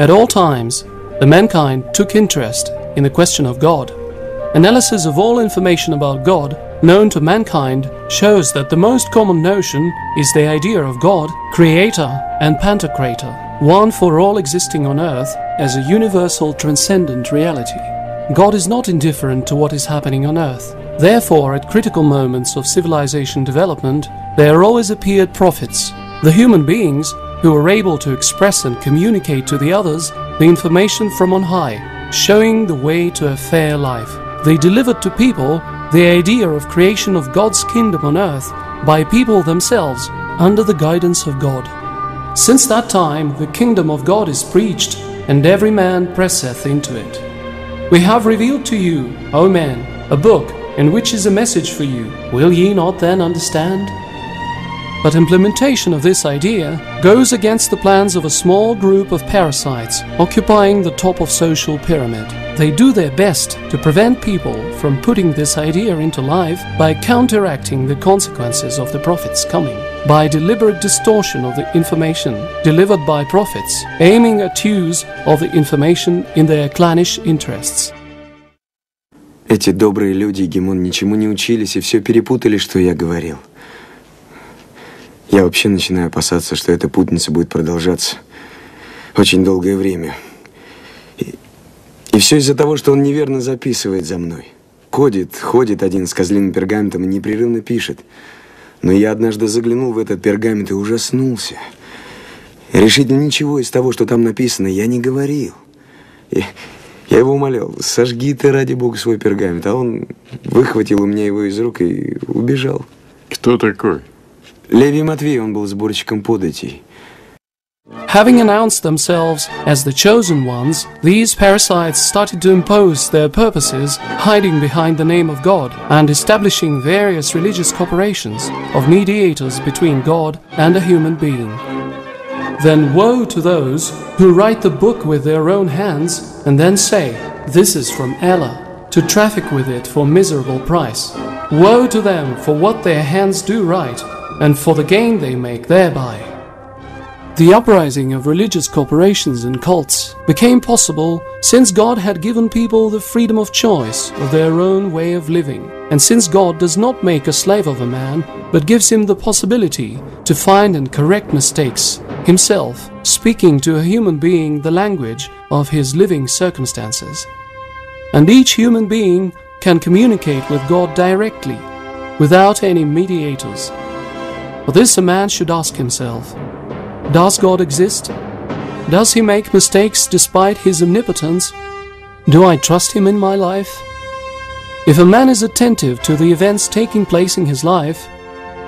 At all times, the mankind took interest in the question of God. Analysis of all information about God known to mankind shows that the most common notion is the idea of God, Creator and Pantocrator, one for all existing on earth as a universal transcendent reality. God is not indifferent to what is happening on earth. Therefore, at critical moments of civilization development, there always appeared prophets, the human beings who were able to express and communicate to the others the information from on high, showing the way to a fair life. They delivered to people the idea of creation of God's kingdom on earth by people themselves under the guidance of God. Since that time, the kingdom of God is preached, and every man presseth into it. We have revealed to you, O men, a book, in which is a message for you. Will ye not then understand? But implementation of this idea goes against the plans of a small group of parasites occupying the top of social pyramid. They do their best to prevent people from putting this idea into life by counteracting the consequences of the prophets coming, by deliberate distortion of the information delivered by prophets, aiming at use of the information in their clannish interests. Эти добрые люди, Гимон, ничему не учились и все перепутали, что я говорил. Я вообще начинаю опасаться, что эта путаница будет продолжаться очень долгое время. И все из-за того, что он неверно записывает за мной. Ходит один с козлиным пергаментом и непрерывно пишет. Но я однажды заглянул в этот пергамент и ужаснулся. Решительно ничего из того, что там написано, я не говорил. Я его умолял: сожги ты, ради Бога, свой пергамент. А он выхватил у меня его из рук и убежал. Кто такой? Левий Матвей, он был сборщиком податей. Having announced themselves as the chosen ones, these parasites started to impose their purposes, hiding behind the name of God and establishing various religious corporations of mediators between God and a human being. Then woe to those who write the book with their own hands and then say, "This is from Allah," to traffic with it for miserable price. Woe to them for what their hands do write and for the gain they make thereby. The uprising of religious corporations and cults became possible since God had given people the freedom of choice of their own way of living, and since God does not make a slave of a man, but gives him the possibility to find and correct mistakes himself, speaking to a human being the language of his living circumstances. And each human being can communicate with God directly, without any mediators. For this a man should ask himself: does God exist? Does he make mistakes despite his omnipotence? Do I trust him in my life? If a man is attentive to the events taking place in his life,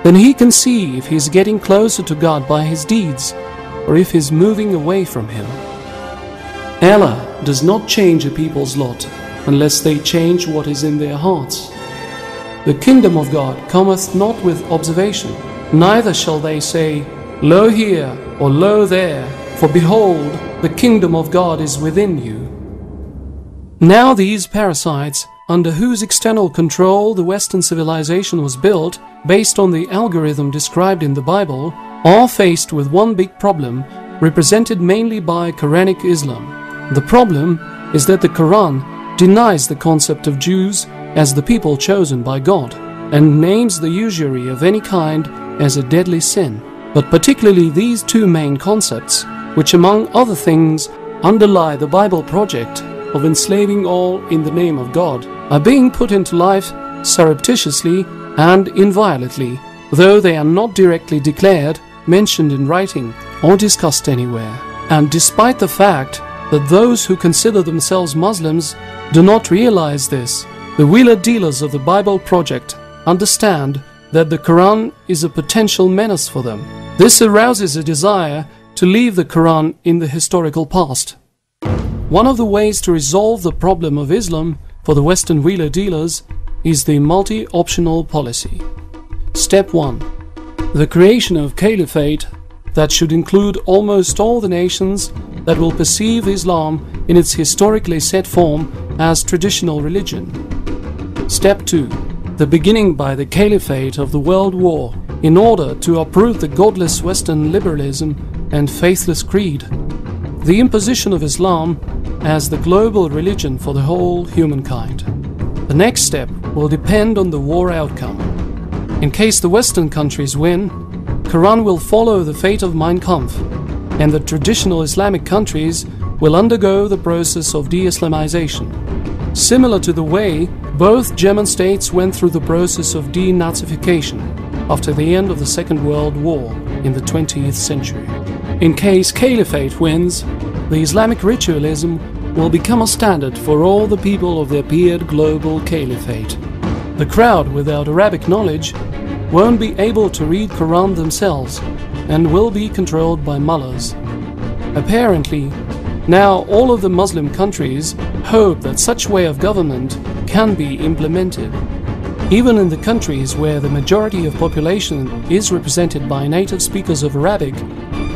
then he can see if he is getting closer to God by his deeds, or if he is moving away from him. Allah does not change a people's lot unless they change what is in their hearts. The kingdom of God cometh not with observation, neither shall they say, "Lo here," or "Lo there," for behold, the kingdom of God is within you. Now these parasites, under whose external control the Western civilization was built, based on the algorithm described in the Bible, are faced with one big problem, represented mainly by Quranic Islam. The problem is that the Quran denies the concept of Jews as the people chosen by God, and names the usury of any kind as a deadly sin. But particularly these two main concepts, which among other things underlie the Bible project of enslaving all in the name of God, are being put into life surreptitiously and inviolately, though they are not directly declared, mentioned in writing, or discussed anywhere. And despite the fact that those who consider themselves Muslims do not realize this, the wheeler-dealers of the Bible project understand that the Quran is a potential menace for them. This arouses a desire to leave the Quran in the historical past. One of the ways to resolve the problem of Islam for the Western wheeler-dealers is the multi-optional policy. Step 1. The creation of caliphate that should include almost all the nations that will perceive Islam in its historically set form as traditional religion. Step 2. The beginning by the caliphate of the world war in order to uproot the godless Western liberalism and faithless creed. the imposition of Islam as the global religion for the whole humankind. The next step will depend on the war outcome. In case the Western countries win, Quran will follow the fate of Mein Kampf, and the traditional Islamic countries will undergo the process of de-Islamization, similar to the way both German states went through the process of denazification after the end of the Second World War in the 20th century. In case Caliphate wins, the Islamic ritualism will become a standard for all the people of the appeared global caliphate. The crowd without Arabic knowledge won't be able to read Quran themselves and will be controlled by mullahs. Apparently, now all of the Muslim countries hope that such way of government can be implemented. Even in the countries where the majority of population is represented by native speakers of Arabic,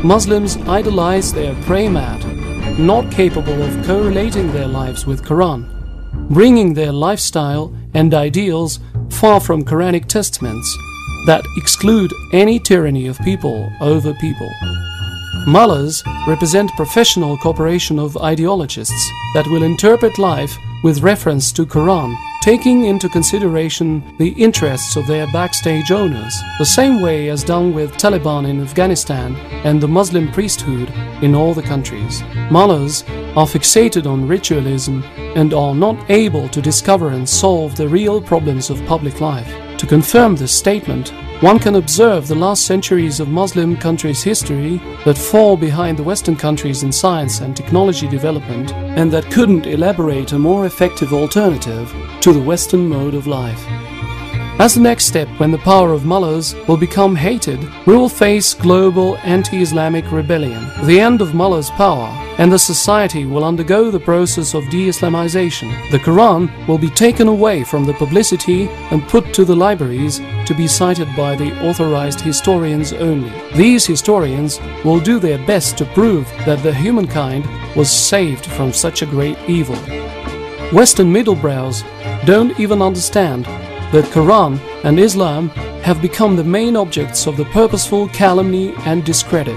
Muslims idolize their prayer mat, not capable of correlating their lives with Quran, bringing their lifestyle and ideals far from Quranic testaments that exclude any tyranny of people over people. Mullahs represent professional corporation of ideologists that will interpret life with reference to Quran, taking into consideration the interests of their backstage owners, the same way as done with Taliban in Afghanistan and the Muslim priesthood in all the countries. Mullahs are fixated on ritualism and are not able to discover and solve the real problems of public life. To confirm this statement, one can observe the last centuries of Muslim countries' history that fall behind the Western countries in science and technology development and that couldn't elaborate a more effective alternative to the Western mode of life. As the next step, when the power of mullahs will become hated, we will face global anti-Islamic rebellion, the end of mullahs' power, and the society will undergo the process of de-Islamization. The Quran will be taken away from the publicity and put to the libraries to be cited by the authorized historians only. These historians will do their best to prove that the humankind was saved from such a great evil. Western middlebrows don't even understand that Quran and Islam have become the main objects of the purposeful calumny and discredit.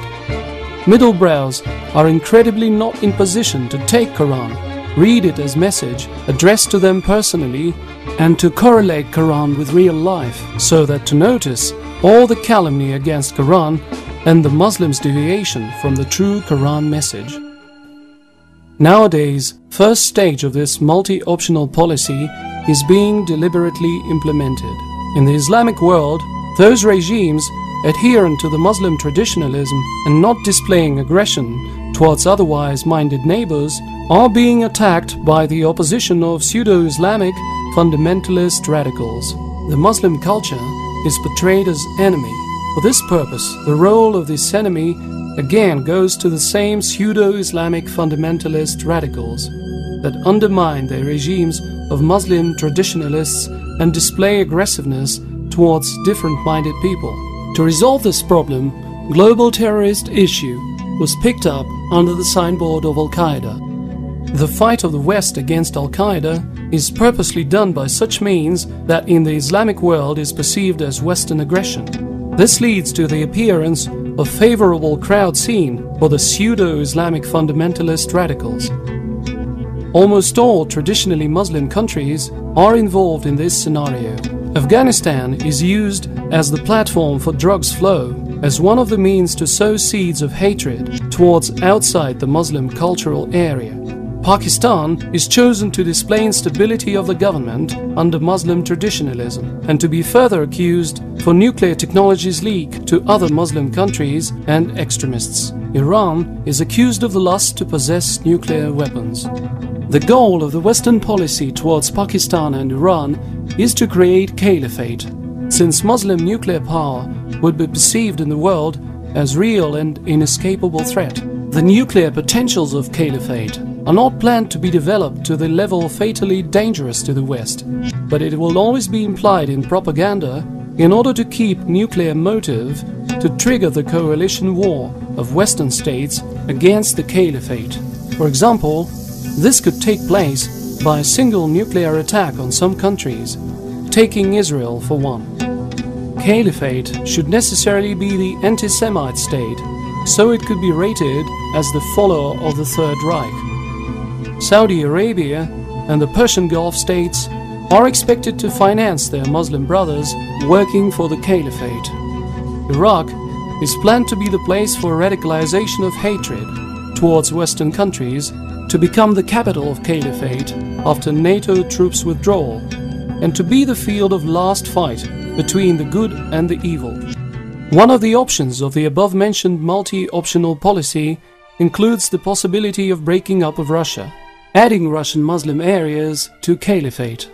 Middlebrows are incredibly not in position to take Quran, read it as message addressed to them personally, and to correlate Quran with real life, so that to notice all the calumny against Quran and the Muslims' deviation from the true Quran message. Nowadays, first stage of this multi-optional policy is being deliberately implemented. In the Islamic world, those regimes adherent to the Muslim traditionalism and not displaying aggression towards otherwise minded neighbors are being attacked by the opposition of pseudo-Islamic fundamentalist radicals. The Muslim culture is portrayed as enemy. For this purpose, the role of this enemy again goes to the same pseudo-Islamic fundamentalist radicals that undermine the regimes of Muslim traditionalists and display aggressiveness towards different-minded people. To resolve this problem, global terrorist issue was picked up under the signboard of Al-Qaeda. The fight of the West against Al-Qaeda is purposely done by such means that in the Islamic world is perceived as Western aggression. This leads to the appearance of favorable crowd scene for the pseudo-Islamic fundamentalist radicals. Almost all traditionally Muslim countries are involved in this scenario. Afghanistan is used as the platform for drugs flow, as one of the means to sow seeds of hatred towards outside the Muslim cultural area. Pakistan is chosen to display instability of the government under Muslim traditionalism and to be further accused for nuclear technologies leak to other Muslim countries and extremists. Iran is accused of the lust to possess nuclear weapons. The goal of the Western policy towards Pakistan and Iran is to create caliphate, since Muslim nuclear power would be perceived in the world as real and inescapable threat. The nuclear potentials of caliphate are not planned to be developed to the level fatally dangerous to the West, but it will always be implied in propaganda in order to keep nuclear motive to trigger the coalition war of Western states against the caliphate. For example, this could take place by a single nuclear attack on some countries, taking Israel for one. Caliphate should necessarily be the anti-Semite state so it could be rated as the follower of the Third Reich. Saudi Arabia and the Persian Gulf states are expected to finance their Muslim brothers working for the caliphate. Iraq is planned to be the place for radicalization of hatred towards Western countries to become the capital of caliphate after NATO troops withdrawal, and to be the field of last fight between the good and the evil. One of the options of the above-mentioned multi-optional policy includes the possibility of breaking up of Russia, adding Russian Muslim areas to caliphate.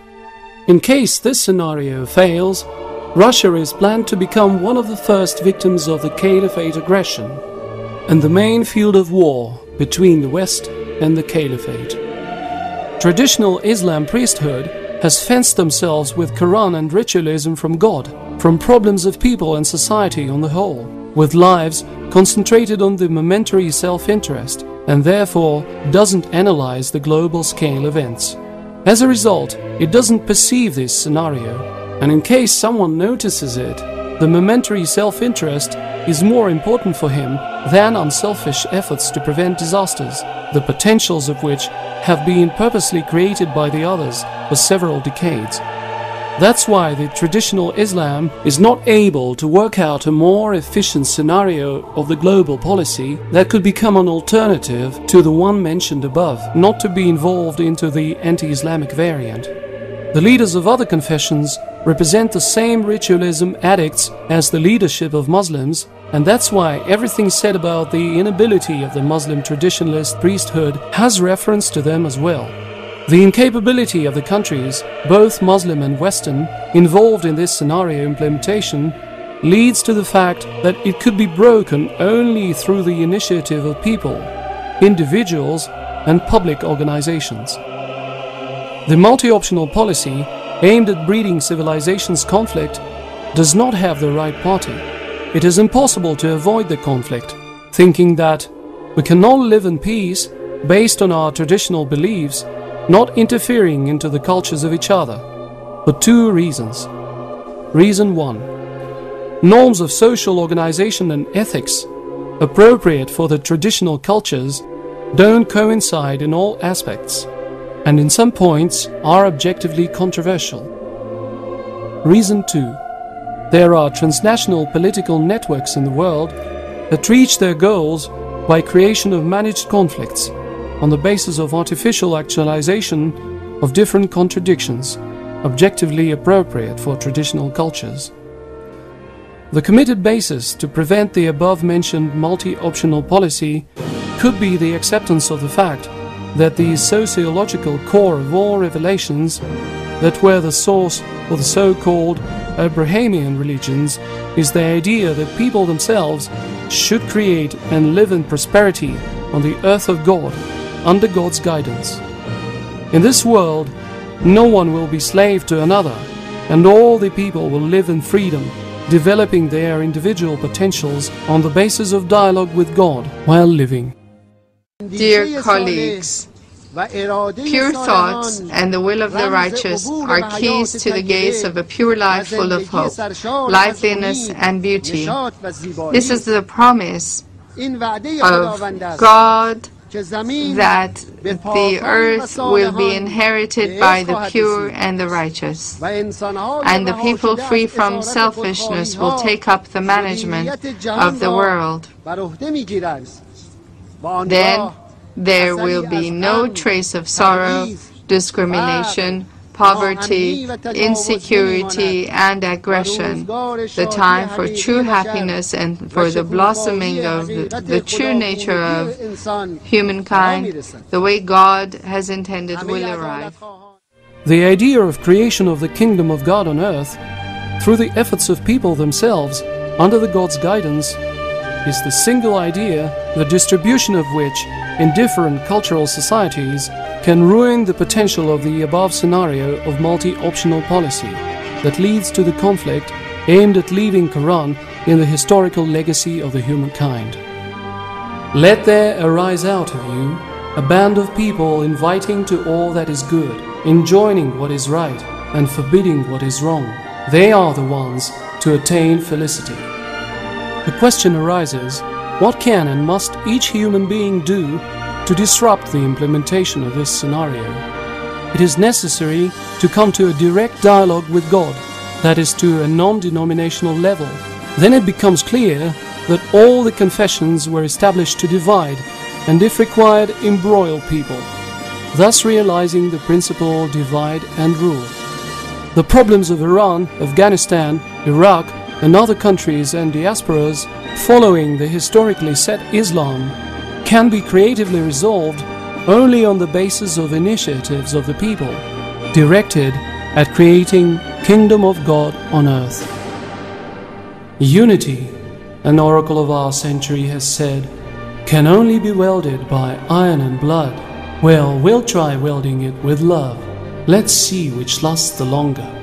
In case this scenario fails, Russia is planned to become one of the first victims of the caliphate aggression and the main field of war between the West and the caliphate. Traditional Islam priesthood has fenced themselves with Quran and ritualism from God, from problems of people and society on the whole, with lives concentrated on the momentary self-interest, and therefore doesn't analyze the global scale events. As a result, it doesn't perceive this scenario, and in case someone notices it, the momentary self-interest is more important for him than unselfish efforts to prevent disasters, the potentials of which have been purposely created by the others for several decades. That's why the traditional Islam is not able to work out a more efficient scenario of the global policy that could become an alternative to the one mentioned above, not to be involved into the anti-Islamic variant. The leaders of other confessions represent the same ritualism addicts as the leadership of Muslims, and that's why everything said about the inability of the Muslim traditionalist priesthood has reference to them as well. The incapability of the countries, both Muslim and Western, involved in this scenario implementation leads to the fact that it could be broken only through the initiative of people, individuals and public organizations. The multi-optional policy aimed at breeding civilizations' conflict does not have the right party. It is impossible to avoid the conflict, thinking that we can all live in peace based on our traditional beliefs, not interfering into the cultures of each other, for two reasons. Reason 1. Norms of social organization and ethics, appropriate for the traditional cultures, don't coincide in all aspects, and in some points are objectively controversial. Reason 2. There are transnational political networks in the world that reach their goals by creation of managed conflicts on the basis of artificial actualization of different contradictions, objectively appropriate for traditional cultures. The committed basis to prevent the above-mentioned multi-optional policy could be the acceptance of the fact that the sociological core of all revelations that were the source for the so-called Abrahamian religions is the idea that people themselves should create and live in prosperity on the earth of God, under God's guidance. In this world, no one will be slave to another, and all the people will live in freedom, developing their individual potentials on the basis of dialogue with God while living. Dear colleagues, pure thoughts and the will of the righteous are keys to the gates of a pure life full of hope, liveliness and beauty. This is the promise of God, that the earth will be inherited by the pure and the righteous, and the people free from selfishness will take up the management of the world. Then there will be no trace of sorrow, discrimination, poverty, insecurity, and aggression, the time for true happiness and for the blossoming of the true nature of humankind, the way God has intended, will arrive. The idea of creation of the kingdom of God on earth, through the efforts of people themselves, under the God's guidance, is the single idea, the distribution of which in different cultural societies can ruin the potential of the above scenario of multi-optional policy that leads to the conflict aimed at leaving Quran in the historical legacy of the humankind. Let there arise out of you a band of people inviting to all that is good, enjoining what is right and forbidding what is wrong. They are the ones to attain felicity. The question arises, What can and must each human being do to disrupt the implementation of this scenario? It is necessary to come to a direct dialogue with God, that is, to a non-denominational level. Then it becomes clear that all the confessions were established to divide and, if required, embroil people, thus realizing the principle divide and rule. The problems of Iran, Afghanistan, Iraq and other countries and diasporas following the historically set Islam can be creatively resolved only on the basis of initiatives of the people, directed at creating Kingdom of God on earth. Unity, an oracle of our century has said, can only be welded by iron and blood. Well, we'll try welding it with love. Let's see which lasts the longer.